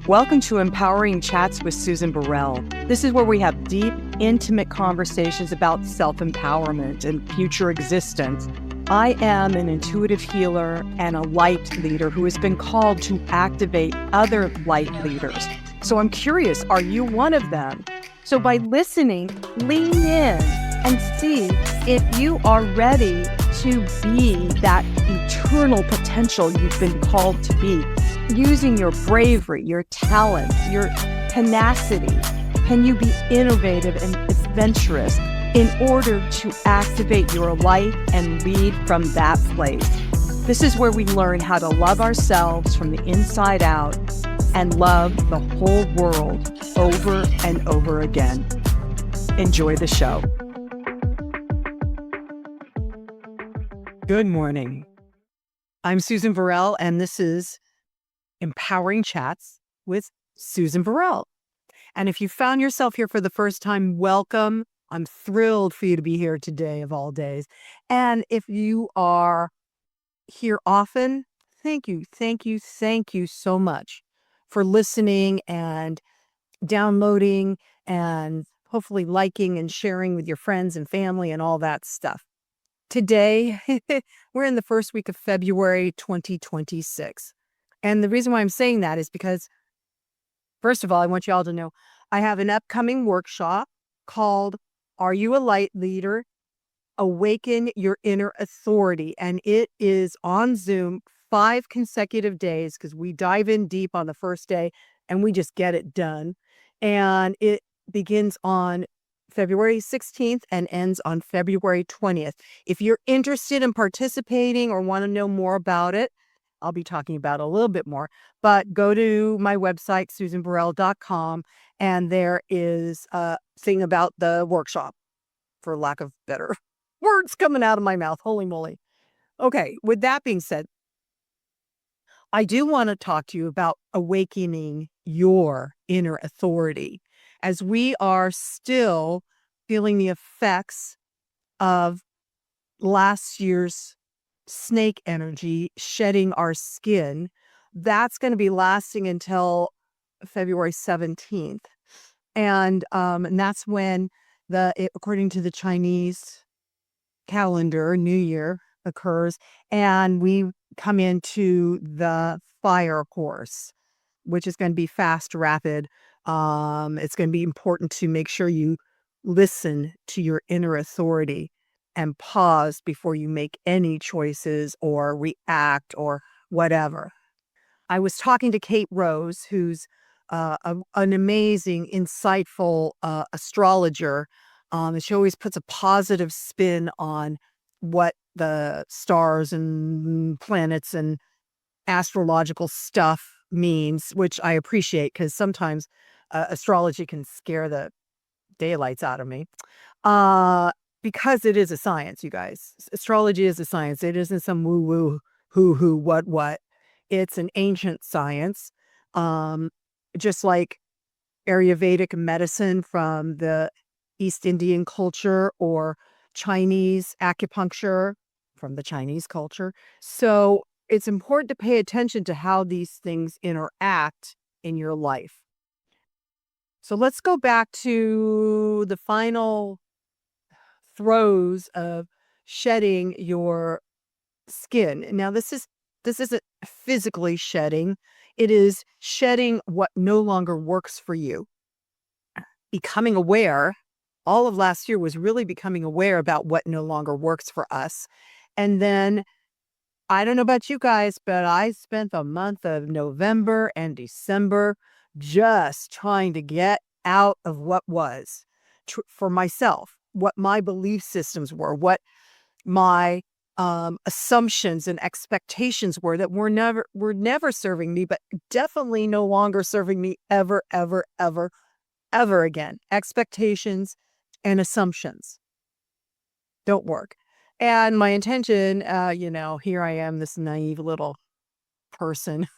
Welcome to Empowering Chats with Susan Burrell. This is where we have deep, intimate conversations about self-empowerment and future existence. I am an intuitive healer and a light leader who has been called to activate other light leaders. So I'm curious, are you one of them? So by listening, lean in and see if you are ready to be that eternal potential you've been called to be. Using your bravery, your talent, your tenacity, can you be innovative and adventurous in order to activate your light and lead from that place? This is where we learn how to love ourselves from the inside out and love the whole world over and over again. Enjoy the show. Good morning. I'm Susan Burrell, and this is Empowering Chats with Susan Burrell. And if you found yourself here for the first time, welcome. I'm thrilled for you to be here today of all days. And if you are here often, thank you so much for listening and downloading and hopefully liking and sharing with your friends and family and all that stuff. Today, we're in the first week of February 2026. And the reason why I'm saying that is because, first of all, I want you all to know I have an upcoming workshop called Are You a Light Leader? Awaken Your Inner Authority. And it is on Zoom 5 consecutive days because we dive in deep on the first day and we just get it done. And it begins on February 16th and ends on February 20th. If you're interested in participating or want to know more about it, I'll be talking about it a little bit more, but go to my website, susanburrell.com, and there is a thing about the workshop, for lack of better words coming out of my mouth. Holy moly. Okay, with that being said, I do want to talk to you about awakening your inner authority, as we are still feeling the effects of last year's snake energy shedding our skin. That's going to be lasting until February 17th. And that's when according to the Chinese calendar, New Year occurs, and we come into the fire course, which is going to be fast, rapid. It's going to be important to make sure you listen to your inner authority and pause before you make any choices or react or whatever. I was talking to Kate Rose, who's an amazing, insightful astrologer. And she always puts a positive spin on what the stars and planets and astrological stuff means, which I appreciate because sometimes astrology can scare the daylights out of me. Because it is a science, you guys. Astrology is a science. It isn't some woo-woo, who, what. It's an ancient science. Just like Ayurvedic medicine from the East Indian culture or Chinese acupuncture from the Chinese culture. So it's important to pay attention to how these things interact in your life. So let's go back to the final throes of shedding your skin. Now, this isn't physically shedding. It is shedding what no longer works for you. Becoming aware, all of last year was really becoming aware about what no longer works for us. And then, I don't know about you guys, but I spent the month of November and December just trying to get out of what was for myself, what my belief systems were, what my assumptions and expectations were that were never serving me, but definitely no longer serving me ever again. Expectations and assumptions don't work. And my intention, here I am, this naive little person.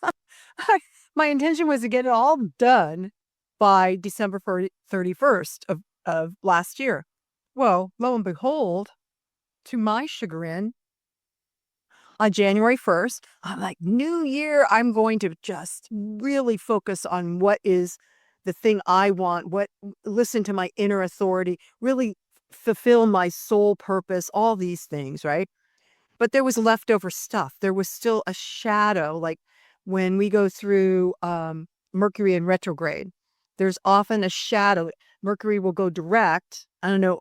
My intention was to get it all done by December 31st of last year. Well, lo and behold, to my chagrin, On January 1st, I'm like, new year, I'm going to just really focus on what is the thing I want, listen to my inner authority, really fulfill my soul purpose, all these things, right? But there was leftover stuff. There was still a shadow. Like when we go through Mercury in retrograde, there's often a shadow. Mercury will go direct. I don't know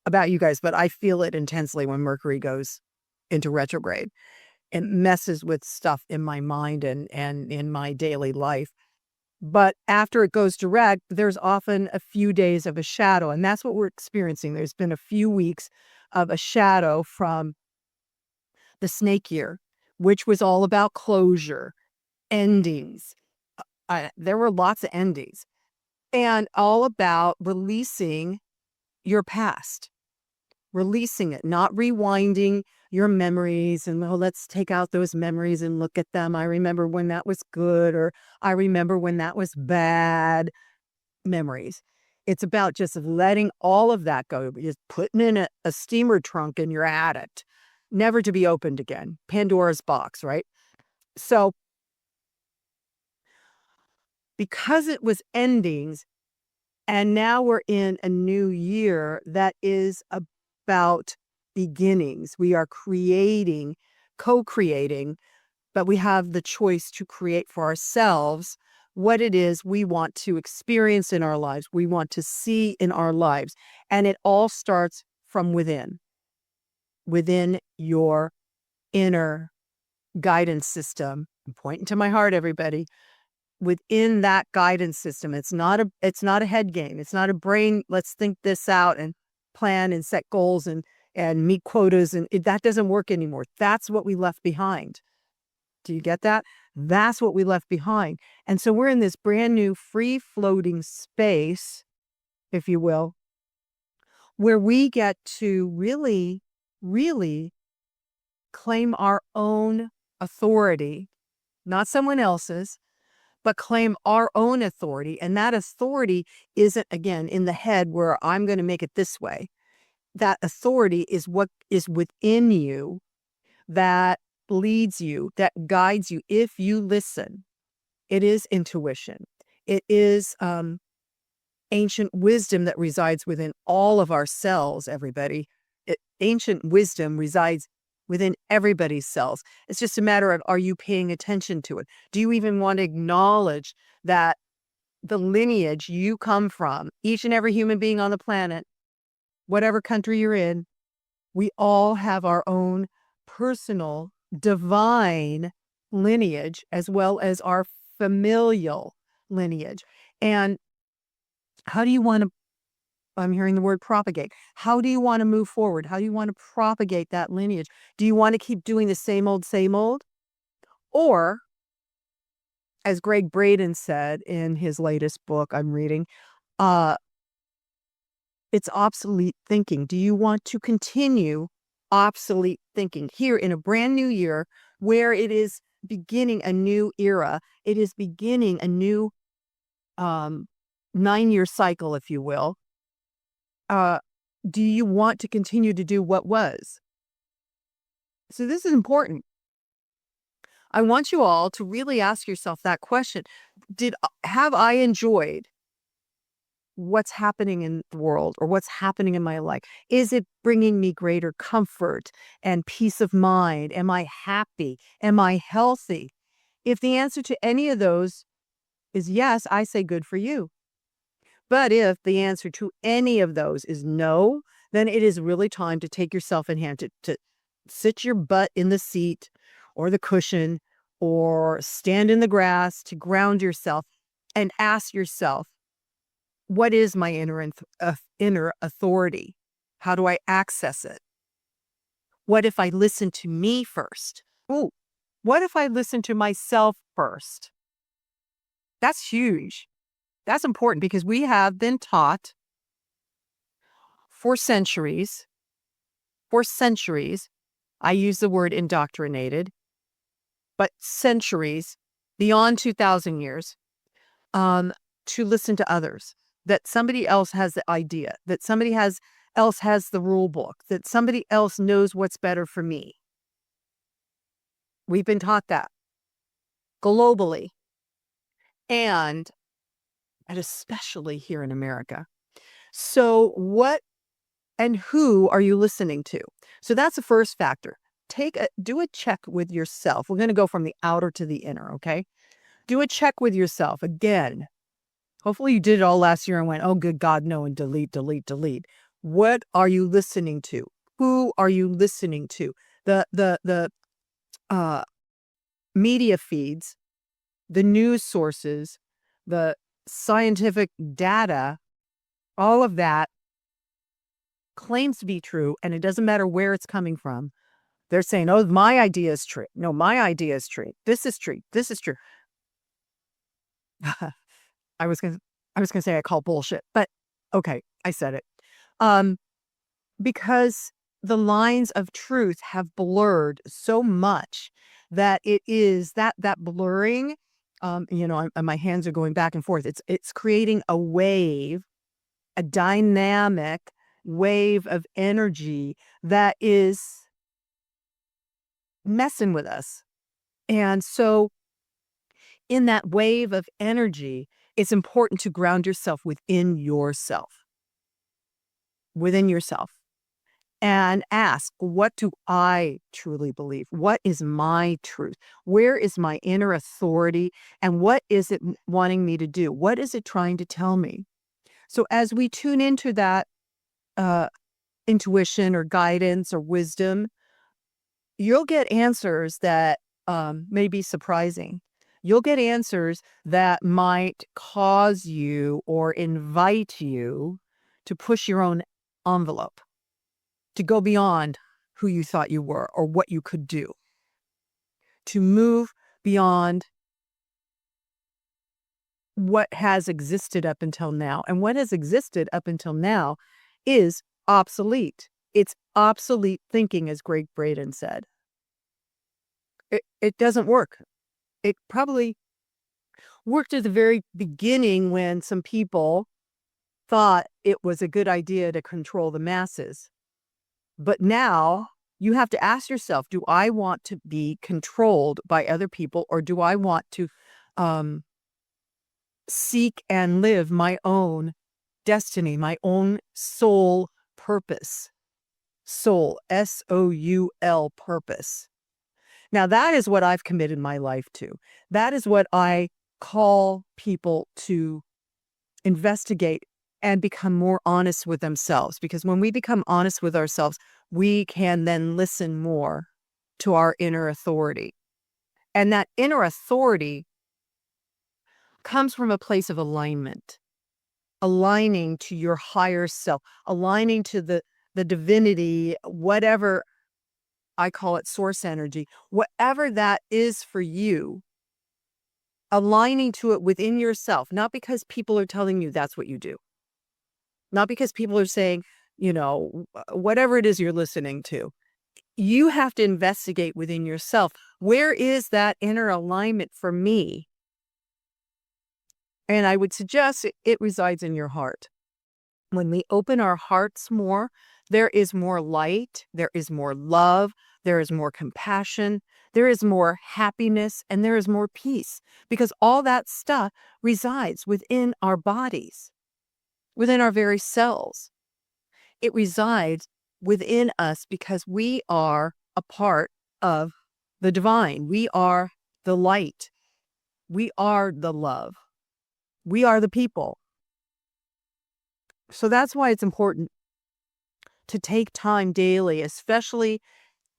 about you guys, but I feel it intensely when Mercury goes into retrograde. It messes with stuff in my mind and in my daily life. But after it goes direct, there's often a few days of a shadow. And that's what we're experiencing. There's been a few weeks of a shadow from the snake year, which was all about closure, endings. There were lots of endings and all about releasing your past, releasing it, not rewinding your memories and, oh, let's take out those memories and look at them. I remember when that was good, or I remember when that was bad. Memories. It's about just letting all of that go, just putting in a steamer trunk in your attic, never to be opened again. Pandora's box, right? So because it was endings, and now we're in a new year that is about beginnings. We are creating, co-creating, but we have the choice to create for ourselves what it is we want to experience in our lives, we want to see in our lives. And it all starts from within your inner guidance system. I'm pointing to my heart, everybody. Within that guidance system, it's not a head game. It's not a brain, let's think this out and plan and set goals and meet quotas. And that doesn't work anymore. That's what we left behind. Do you get that? That's what we left behind. And so we're in this brand new free floating space, if you will, where we get to really, really claim our own authority, not someone else's, but claim our own authority. And that authority isn't, again, in the head where I'm going to make it this way. That authority is what is within you that leads you, that guides you if you listen. It is intuition. It is ancient wisdom that resides within all of our cells, everybody. Ancient wisdom resides within everybody's cells. It's just a matter of, are you paying attention to it? Do you even want to acknowledge that the lineage you come from, each and every human being on the planet, whatever country you're in, we all have our own personal divine lineage as well as our familial lineage. And how do you want to, I'm hearing the word propagate. How do you want to move forward? How do you want to propagate that lineage? Do you want to keep doing the same old, same old? Or, as Greg Braden said in his latest book I'm reading, it's obsolete thinking. Do you want to continue obsolete thinking here in a brand new year where it is beginning a new era? It is beginning a new 9-year cycle, if you will. Do you want to continue to do what was? So this is important. I want you all to really ask yourself that question. Have I enjoyed what's happening in the world or what's happening in my life? Is it bringing me greater comfort and peace of mind? Am I happy? Am I healthy? If the answer to any of those is yes, I say good for you. But if the answer to any of those is no, then it is really time to take yourself in hand, to sit your butt in the seat or the cushion or stand in the grass, to ground yourself and ask yourself, what is my inner authority? How do I access it? What if I listen to me first? Ooh, what if I listen to myself first? That's huge. That's important because we have been taught for centuries, I use the word indoctrinated, but centuries, beyond 2,000 years, to listen to others, that somebody else has the idea, that somebody else has the rule book, that somebody else knows what's better for me. We've been taught that globally and especially here in America. So what and who are you listening to? So that's the first factor. Do a check with yourself. We're going to go from the outer to the inner, okay? Do a check with yourself again. Hopefully you did it all last year and went, "Oh, good God, no," and delete, delete, delete. What are you listening to? Who are you listening to? The uh media feeds, the news sources, the scientific data, all of that claims to be true, and it doesn't matter where it's coming from. They're saying, "Oh, my idea is true. No, my idea is true. This is true. This is true." I was gonna I was gonna say I call bullshit, but okay, I said it. Um, because the lines of truth have blurred so much that it is that blurring, my hands are going back and forth. It's creating a wave, a dynamic wave of energy that is messing with us. And so in that wave of energy, it's important to ground yourself within yourself, and ask, what do I truly believe? What is my truth? Where is my inner authority? And what is it wanting me to do? What is it trying to tell me? So as we tune into that uh, intuition or guidance or wisdom, you'll get answers that may be surprising. You'll get answers that might cause you or invite you to push your own envelope, to go beyond who you thought you were or what you could do, to move beyond what has existed up until now. And what has existed up until now is obsolete. It's obsolete thinking, as Greg Braden said. It doesn't work. It probably worked at the very beginning when some people thought it was a good idea to control the masses. But now you have to ask yourself, do I want to be controlled by other people, or do I want to seek and live my own destiny, my own soul purpose? Soul, SOUL, purpose. Now, that is what I've committed my life to. That is what I call people to investigate and become more honest with themselves. Because when we become honest with ourselves, we can then listen more to our inner authority. And that inner authority comes from a place of alignment, aligning to your higher self, aligning to the divinity, whatever I call it, source energy, whatever that is for you, aligning to it within yourself, not because people are telling you that's what you do, not because people are saying, whatever it is you're listening to. You have to investigate within yourself. Where is that inner alignment for me? And I would suggest it resides in your heart. When we open our hearts more, there is more light, there is more love, there is more compassion, there is more happiness, and there is more peace, because all that stuff resides within our bodies, within our very cells. It resides within us because we are a part of the divine. We are the light. We are the love. We are the people. So that's why it's important to take time daily, especially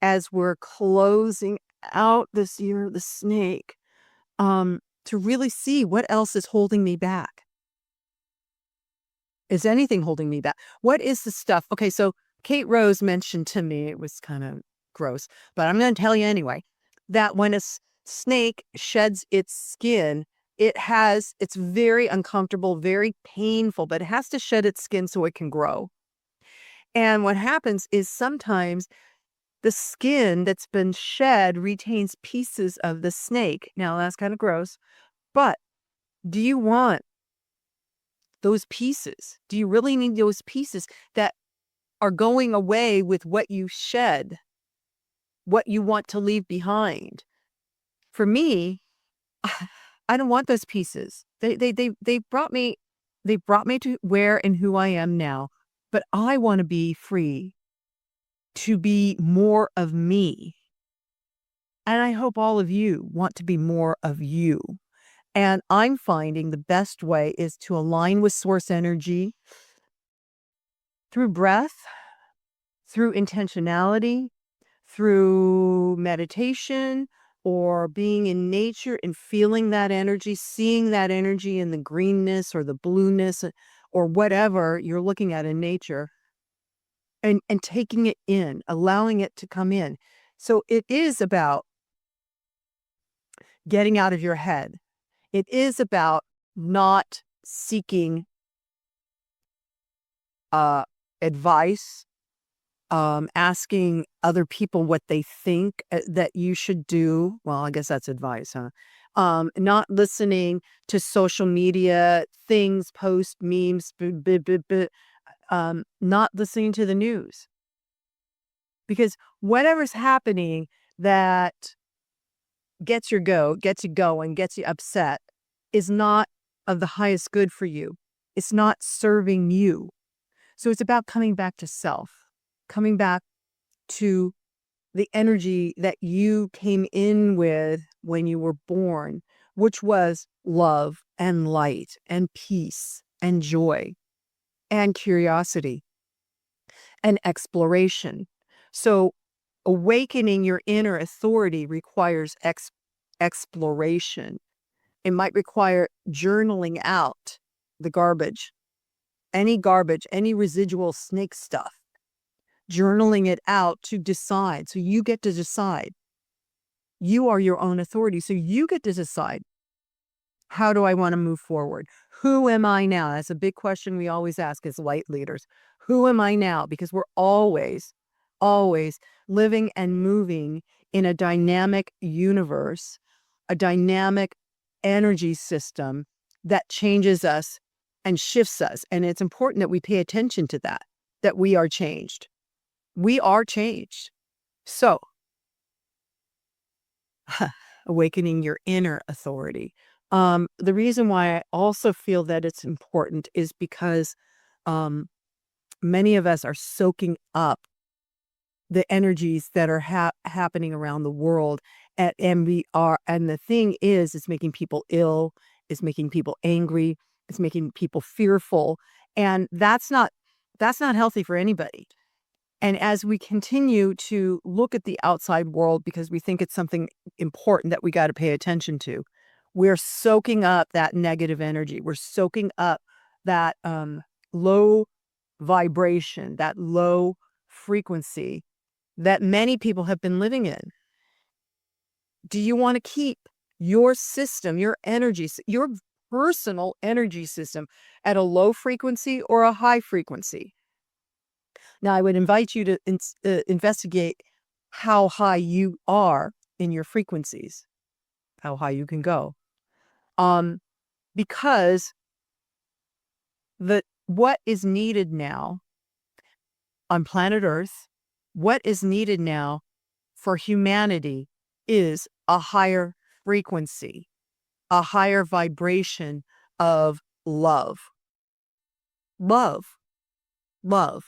as we're closing out this year of the snake, to really see what else is holding me back. Is anything holding me back? What is the stuff? Okay, so Kate Rose mentioned to me, it was kind of gross, but I'm going to tell you anyway, that when a snake sheds its skin, it's very uncomfortable, very painful, but it has to shed its skin so it can grow. And what happens is sometimes the skin that's been shed retains pieces of the snake. Now, that's kind of gross, but do you want those pieces? Do you really need those pieces that are going away with what you shed, what you want to leave behind? For me, I don't want those pieces. They brought me to where and who I am now, but I want to be free to be more of me. And I hope all of you want to be more of you. And I'm finding the best way is to align with source energy through breath, through intentionality, through meditation, or being in nature and feeling that energy, seeing that energy in the greenness or the blueness or whatever you're looking at in nature, and taking it in, allowing it to come in. So it is about getting out of your head. It is about not seeking advice, asking other people what they think that you should do. Well, I guess that's advice, huh? Not listening to social media things, post memes, not listening to the news. Because whatever's happening that gets you going, gets you upset, is not of the highest good for you. It's not serving you. So it's about coming back to self, coming back to the energy that you came in with when you were born, which was love and light and peace and joy and curiosity and exploration. So awakening your inner authority requires exploration. It might require journaling out the garbage, any residual snake stuff, journaling it out to decide. So you get to decide. You are your own authority. So you get to decide, how do I want to move forward? Who am I now? That's a big question we always ask as light leaders. Who am I now? Because we're always living and moving in a dynamic universe, a dynamic energy system that changes us and shifts us. And it's important that we pay attention to that we are changed. We are changed. So, awakening your inner authority. The reason why I also feel that it's important is because many of us are soaking up the energies that are happening around the world, and the thing is, it's making people ill, it's making people angry, it's making people fearful, and that's not healthy for anybody. And as we continue to look at the outside world because we think it's something important that we got to pay attention to, we're soaking up that negative energy. We're soaking up that low vibration, that low frequency that many people have been living in. Do you want to keep your system, your energy, your personal energy system at a low frequency or a high frequency? Now, I would invite you to investigate how high you are in your frequencies, how high you can go. Because what is needed now on planet Earth, what is needed now for humanity is a higher frequency, a higher vibration of love. Love. Love.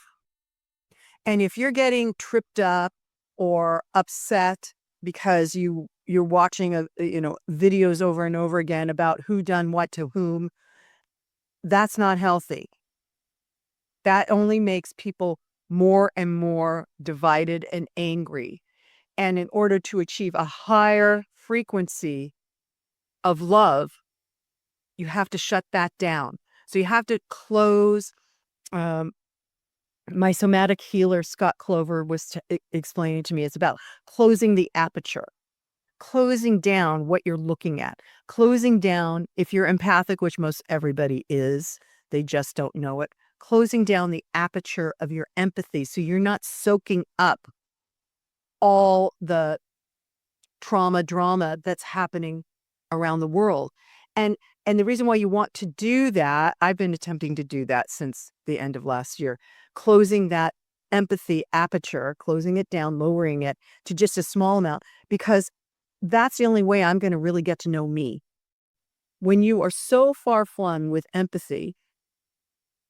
And if you're getting tripped up or upset because you're watching videos over and over again about who done what to whom, that's not healthy. That only makes people more and more divided and angry. And in order to achieve a higher frequency of love, you have to shut that down. So you have to close. My somatic healer, Scott Clover, was explaining to me, it's about closing the aperture, closing down what you're looking at, closing down, if you're empathic, which most everybody is, they just don't know it, closing down the aperture of your empathy so you're not soaking up all the drama that's happening around the world. And the reason why you want to do that, I've been attempting to do that since the end of last year, closing that empathy aperture, closing it down, lowering it to just a small amount, because that's the only way I'm going to really get to know me. When you are so far flung with empathy,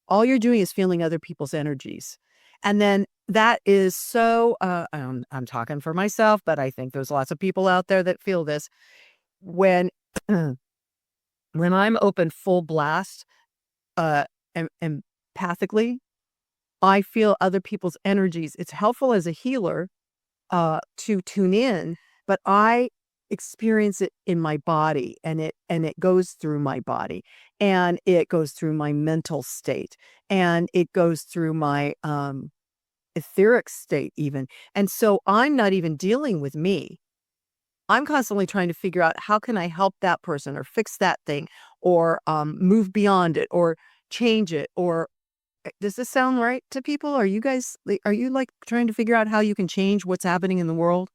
all you're doing is feeling other people's energies. And then that is so, I'm talking for myself, but I think there's lots of people out there that feel this. When, when I'm open full blast, uh, empathically, I feel other people's energies. It's helpful as a healer, to tune in, but I experience it in my body, and it goes through my body, and it goes through my mental state, and it goes through my etheric state even. And so I'm not even dealing with me. I'm constantly trying to figure out how can I help that person or fix that thing or move beyond it or change it or does this sound right to people? Are you guys are you like trying to figure out how you can change what's happening in the world?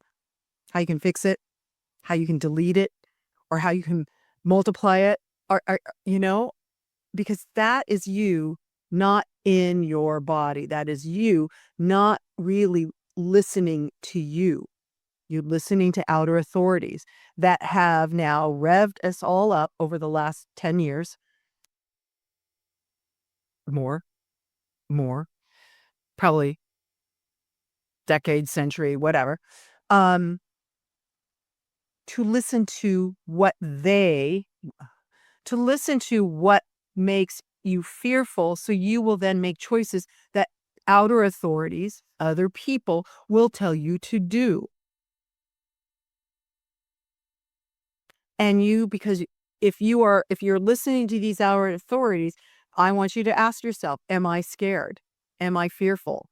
How you can fix it? How you can delete it? Or how you can multiply it? Or you know, because that is you not in your body. That is you not really listening to you. You're listening to outer authorities that have now revved us all up over the last 10 years. More, probably decade, century, whatever, um, to listen to to listen to what makes you fearful. So you will then make choices that outer authorities, other people will tell you to do. And because if you're listening to these outer authorities, I want you to ask yourself, am I scared? Am I fearful?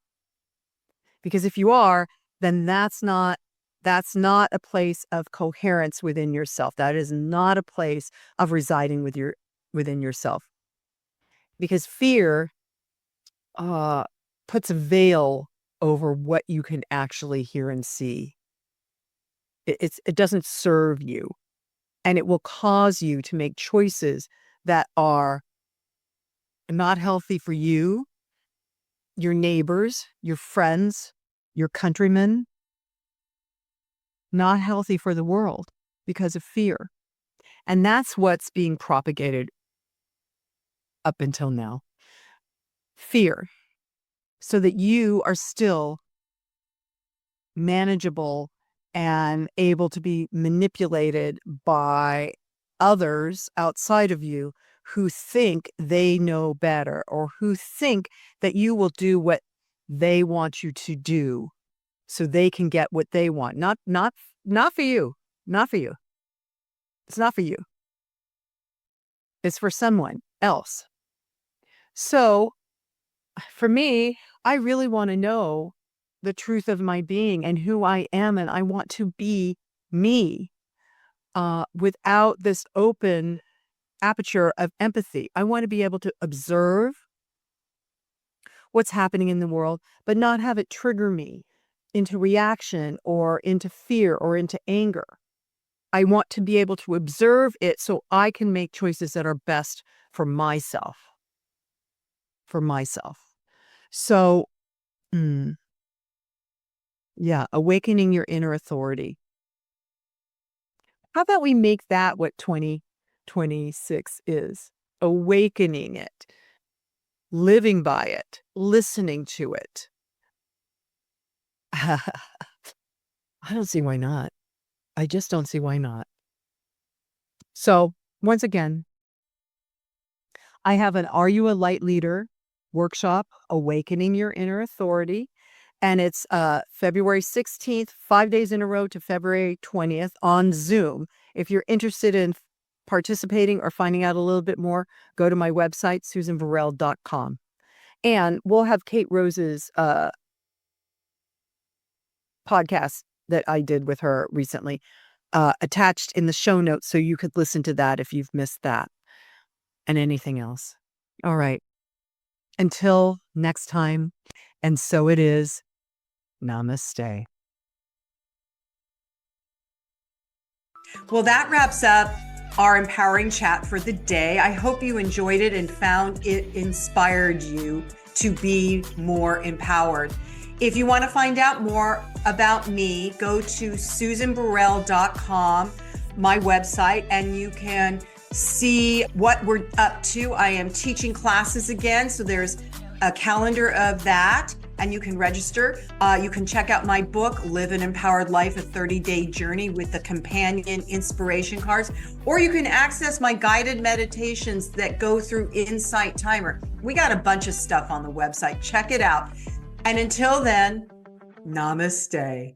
Because if you are, then that's not a place of coherence within yourself. That is not a place of residing within yourself. Because fear uh, puts a veil over what you can actually hear and see. It doesn't serve you, and it will cause you to make choices that are not healthy for you, your neighbors, your friends, your countrymen, not healthy for the world because of fear. And that's what's being propagated up until now. Fear. So that you are still manageable and able to be manipulated by others outside of you who think they know better or who think that you will do what they want you to do so they can get what they want. Not for you. Not for you. It's not for you. It's for someone else. So for me, I really want to know the truth of my being and who I am, and I want to be me without this open aperture of empathy. I want to be able to observe what's happening in the world, but not have it trigger me into reaction or into fear or into anger. I want to be able to observe it so I can make choices that are best for myself. For myself. So, yeah, awakening your inner authority. How about we make that what 2026 is? Awakening it, living by it, listening to it. I don't see why not. I just don't see why not. So, once again, I have an Are You a Light Leader workshop, Awakening Your Inner Authority. And it's February 16th, 5 days in a row to February 20th on Zoom. If you're interested in participating or finding out a little bit more, go to my website, susanburrell.com. And we'll have Kate Rose's podcast that I did with her recently attached in the show notes so you could listen to that if you've missed that and anything else. All right. Until next time, and so it is. Namaste. Well, that wraps up our empowering chat for the day. I hope you enjoyed it and found it inspired you to be more empowered. If you want to find out more about me, go to susanburrell.com, my website, and you can see what we're up to. I am teaching classes again, so there's a calendar of that, and you can register. You can check out my book, Live an Empowered Life, a 30-day journey with the companion inspiration cards, or you can access my guided meditations that go through Insight Timer. We got a bunch of stuff on the website. Check it out. And until then, namaste.